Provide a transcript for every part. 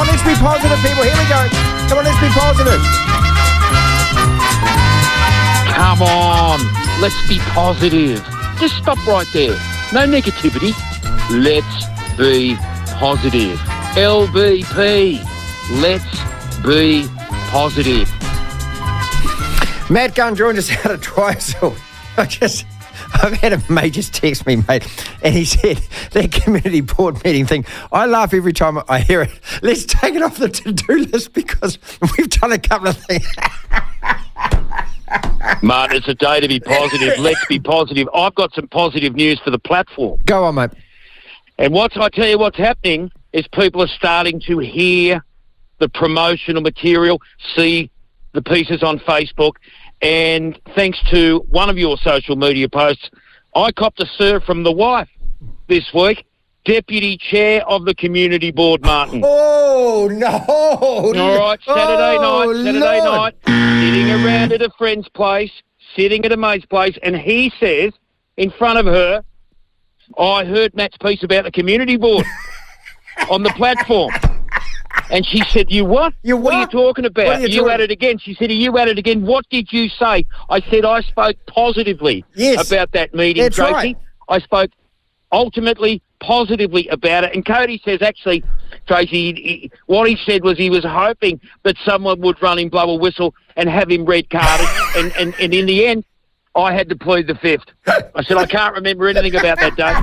on, let's be positive, people. Here we go. Come on, let's be positive. Come on, let's be positive. Just stop right there. No negativity. Let's be positive. LBP. Let's be positive. Matt Gunn joined us out of Twizel. I've had a mate just text me, mate, and he said, that community board meeting thing, I laugh every time I hear it. Let's take it off the to-do list because we've done a couple of things. Martin, it's a day to be positive. Let's be positive. I've got some positive news for the platform. Go on, mate. And I tell you what's happening is people are starting to hear the promotional material, see the pieces on Facebook, and thanks to one of your social media posts, I copped a serve from the wife this week, Deputy Chair of the Community Board, Martin. Oh, no. All right, Saturday night, sitting around at a friend's place, sitting at a mate's place, and he says, in front of her, I heard Matt's piece about the Community Board on the platform. And she said, you what? What are you talking about? You at it again. She said, are you at it again? What did you say? I said, I spoke positively about that meeting, That's Tracy. right. I spoke ultimately positively about it. And Cody says, actually, Tracy, what he said was he was hoping that someone would run him, blow a whistle, and have him red carded. and in the end, I had to plead the fifth. I said, I can't remember anything about that day.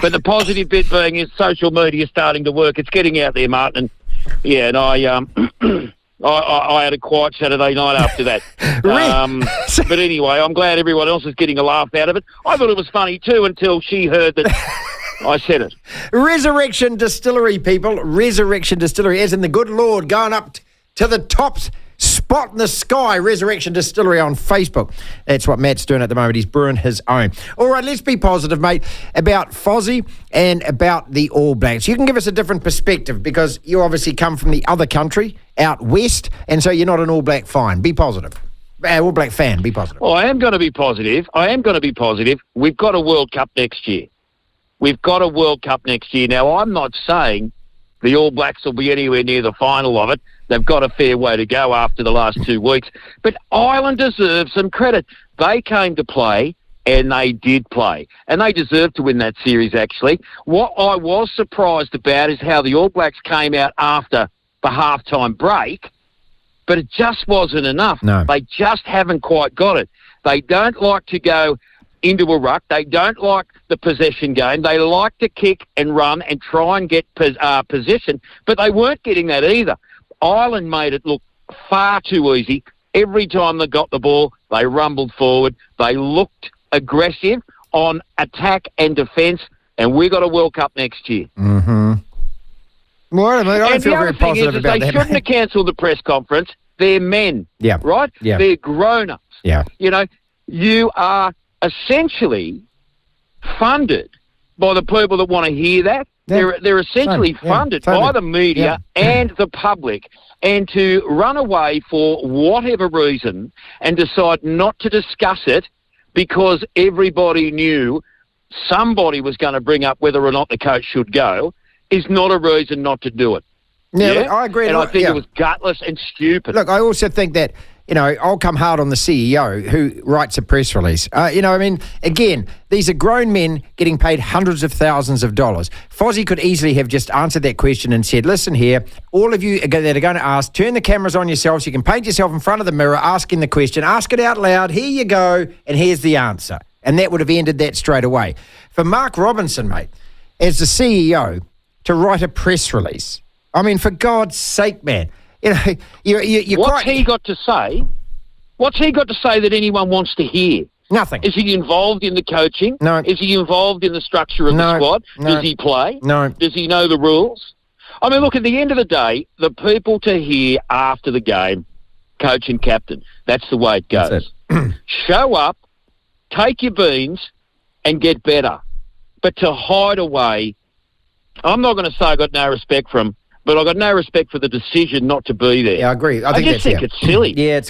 But the positive bit being is social media is starting to work. It's getting out there, Martin. And I had a quiet Saturday night after that. But anyway, I'm glad everyone else is getting a laugh out of it. I thought it was funny too until she heard that I said it. Resurrection Distillery, people. Resurrection Distillery, as in the good Lord going up to the top spot in the sky. Resurrection Distillery on Facebook. That's what Matt's doing at the moment. He's brewing his own. All right, let's be positive, mate, about Fozzie and about the All Blacks. You can give us a different perspective because you obviously come from the other country out west, and so you're not an All Black fan. Be positive. All Black fan, be positive. Well, I am going to be positive. We've got a World Cup next year. Now, I'm not saying the All Blacks will be anywhere near the final of it. They've got a fair way to go after the last 2 weeks. But Ireland deserves some credit. They came to play, and they did play. And they deserved to win that series, actually. What I was surprised about is how the All Blacks came out after the halftime break, but it just wasn't enough. No. They just haven't quite got it. They don't like to go into a ruck. They don't like the possession game. They like to kick and run and try and get possession, but they weren't getting that either. Ireland made it look far too easy. Every time they got the ball, they rumbled forward. They looked aggressive on attack and defence, and we got a World Cup next year. Mm-hmm. Well, I feel very positive about that. They shouldn't have cancelled the press conference. They're men, right? Yeah. They're grown-ups. Yeah. You know, you are essentially funded by the people that want to hear that. Yeah. They're essentially funded by the media and the public, and to run away for whatever reason and decide not to discuss it because everybody knew somebody was going to bring up whether or not the coach should go is not a reason not to do it. Yeah, look, I agree. And I think it was gutless and stupid. Look, I also think that, you know, I'll come hard on the CEO who writes a press release. Again, these are grown men getting paid hundreds of thousands of dollars. Fozzie could easily have just answered that question and said, listen here, all of you that are going to ask, turn the cameras on yourselves. You can paint yourself in front of the mirror asking the question. Ask it out loud. Here you go. And here's the answer. And that would have ended that straight away. For Mark Robinson, mate, as the CEO, to write a press release, I mean, for God's sake, man. You know, What's he got to say? What's he got to say that anyone wants to hear? Nothing. Is he involved in the coaching? No. Is he involved in the structure of the squad? No. Does he play? No. Does he know the rules? I mean, look, at the end of the day, the people to hear after the game, coach and captain, that's the way it goes. Show up, take your beans, and get better. But to hide away, I'm not going to say I got no respect for him, but I've got no respect for the decision not to be there. Yeah, I agree. I just think it's silly. Yeah,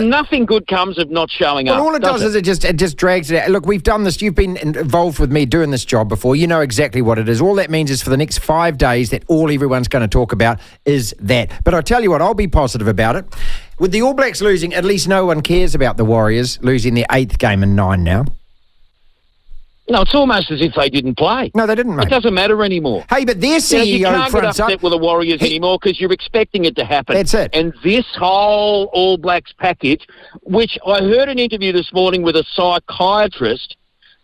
nothing good comes of not showing up. All it does is it just drags it out. Look, we've done this. You've been involved with me doing this job before. You know exactly what it is. All that means is for the next 5 days that all everyone's going to talk about is that. But I tell you what, I'll be positive about it. With the All Blacks losing, at least no one cares about the Warriors losing their 8th game in 9 now. No, it's almost as if they didn't play. No, they didn't, mate. It doesn't matter anymore. Hey, but their CEO you can't get fronts upset up with the Warriors anymore because you're expecting it to happen. That's it. And this whole All Blacks package, which I heard an interview this morning with a psychiatrist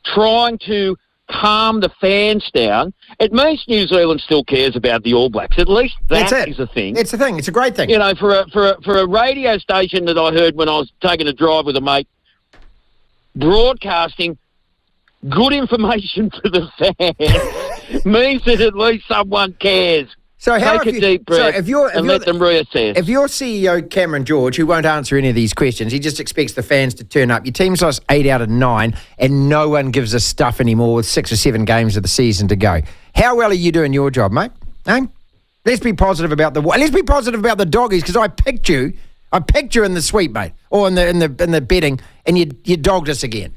trying to calm the fans down, it means New Zealand still cares about the All Blacks. At least that is a thing. It's a thing. It's a great thing. You know, for a radio station that I heard when I was taking a drive with a mate, broadcasting good information to the fans means that at least someone cares. So take a deep breath and let them reassess. If your CEO, Cameron George, who won't answer any of these questions, he just expects the fans to turn up. Your team's lost 8 out of 9 and no one gives a stuff anymore with 6 or 7 games of the season to go. How well are you doing your job, mate? Hey? Let's be positive about the doggies because I picked you in the sweep, mate, or in the betting, and you dogged us again.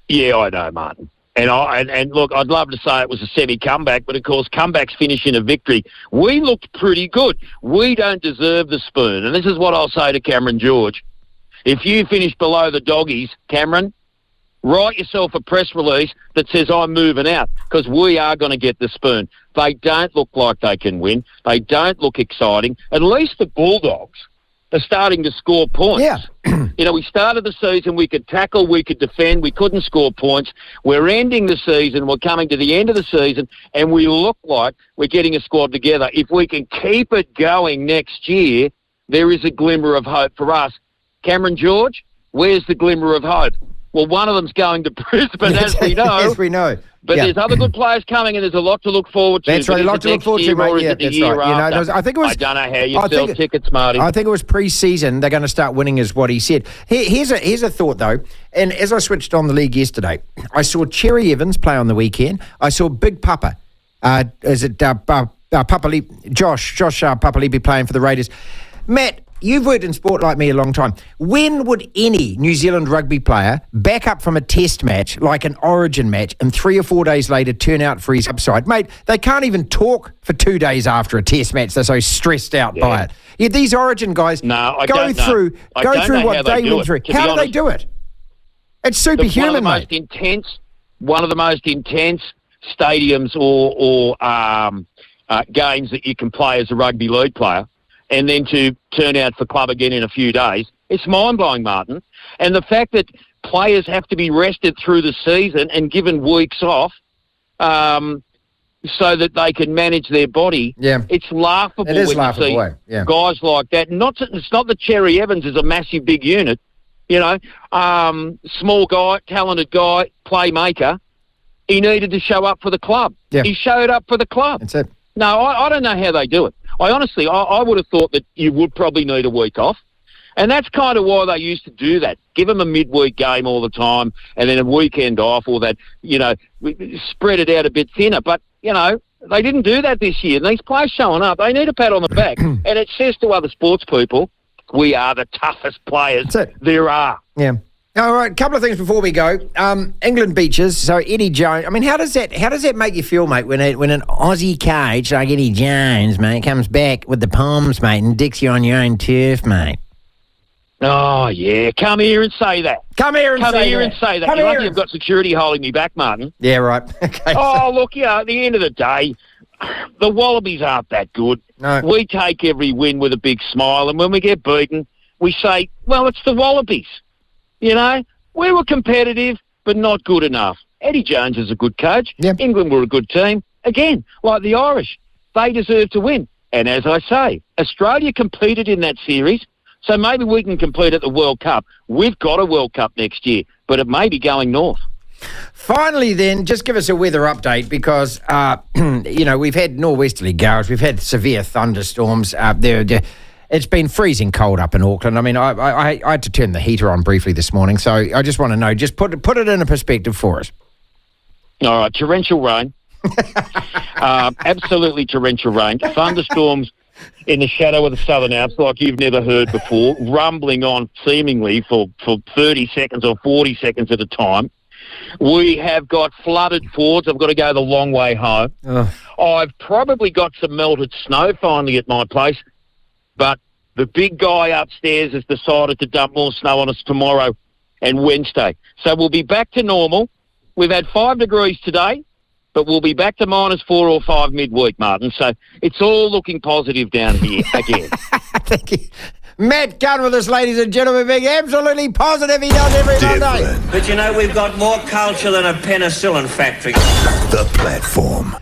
Yeah, I know, Martin. And look, I'd love to say it was a semi-comeback, but of course, comebacks finish in a victory. We looked pretty good. We don't deserve the spoon. And this is what I'll say to Cameron George. If you finish below the doggies, Cameron, write yourself a press release that says I'm moving out because we are going to get the spoon. They don't look like they can win. They don't look exciting. At least the Bulldogs are starting to score points. Yeah. You know, we started the season, we could tackle, we could defend, we couldn't score points. We're ending the season, we're coming to the end of the season, and we look like we're getting a squad together. If we can keep it going next year, there is a glimmer of hope for us. Cameron George, where's the glimmer of hope? Well, one of them's going to Brisbane, as we know. Yes, we know. But there's other good players coming, and there's a lot to look forward to. That's right, a lot to look forward to, mate. Yeah, that's right. I don't know how you sell tickets, Marty. I think it was pre-season. They're going to start winning, is what he said. Here's a thought, though. And as I switched on the league yesterday, I saw Cherry Evans play on the weekend. I saw Big Papa. Josh Papali'i playing for the Raiders. Matt, you've worked in sport like me a long time. When would any New Zealand rugby player back up from a test match, like an origin match, and 3 or 4 days later turn out for his upside? Mate, they can't even talk for 2 days after a test match. They're so stressed out by it. Yeah, these origin guys go through what they went through. How do they do it? It's superhuman, mate. One of the most intense stadiums or games that you can play as a rugby league player, and then to turn out for club again in a few days, it's mind-blowing, Martin. And the fact that players have to be rested through the season and given weeks off so that they can manage their body, it's laughable when you see guys like that. It's not that Cherry Evans is a massive, big unit, you know, small guy, talented guy, playmaker. He needed to show up for the club. Yeah. He showed up for the club. That's it. No, I don't know how they do it. I would have thought that you would probably need a week off. And that's kind of why they used to do that. Give them a midweek game all the time and then a weekend off, or that, you know, spread it out a bit thinner. But, you know, they didn't do that this year. And these players showing up, they need a pat on the back. And it says to other sports people, we are the toughest players there are. Yeah. All right, a couple of things before we go. England beaches. So Eddie Jones. I mean, how does that make you feel, mate? When an Aussie coach like Eddie Jones, mate, comes back with the Poms, mate, and dicks you on your own turf, mate. Oh yeah, come here and say that. Come here and say that. You're lucky you've got security holding me back, Martin. Yeah, right. Okay. Oh look, you know, at the end of the day, the Wallabies aren't that good. No. We take every win with a big smile, and when we get beaten, we say, well, it's the Wallabies. You know, we were competitive, but not good enough. Eddie Jones is a good coach. Yep. England were a good team. Again, like the Irish, they deserve to win. And as I say, Australia competed in that series, so maybe we can compete at the World Cup. We've got a World Cup next year, but it may be going north. Finally, then, just give us a weather update because, you know, we've had nor'westerly gales, we've had severe thunderstorms. It's been freezing cold up in Auckland. I mean, I had to turn the heater on briefly this morning, so I just want to know, just put it in a perspective for us. All right, torrential rain, Absolutely torrential rain. Thunderstorms in the shadow of the Southern Alps like you've never heard before, rumbling on seemingly for 30 seconds or 40 seconds at a time. We have got flooded fords. I've got to go the long way home. I've probably got some melted snow finally at my place, but the big guy upstairs has decided to dump more snow on us tomorrow and Wednesday. So we'll be back to normal. We've had 5 degrees today, but we'll be back to -4 or 5 midweek, Martin. So it's all looking positive down here again. Thank you. Matt Gunn with us, ladies and gentlemen, being absolutely positive he does every Monday. But you know, we've got more culture than a penicillin factory. The Platform.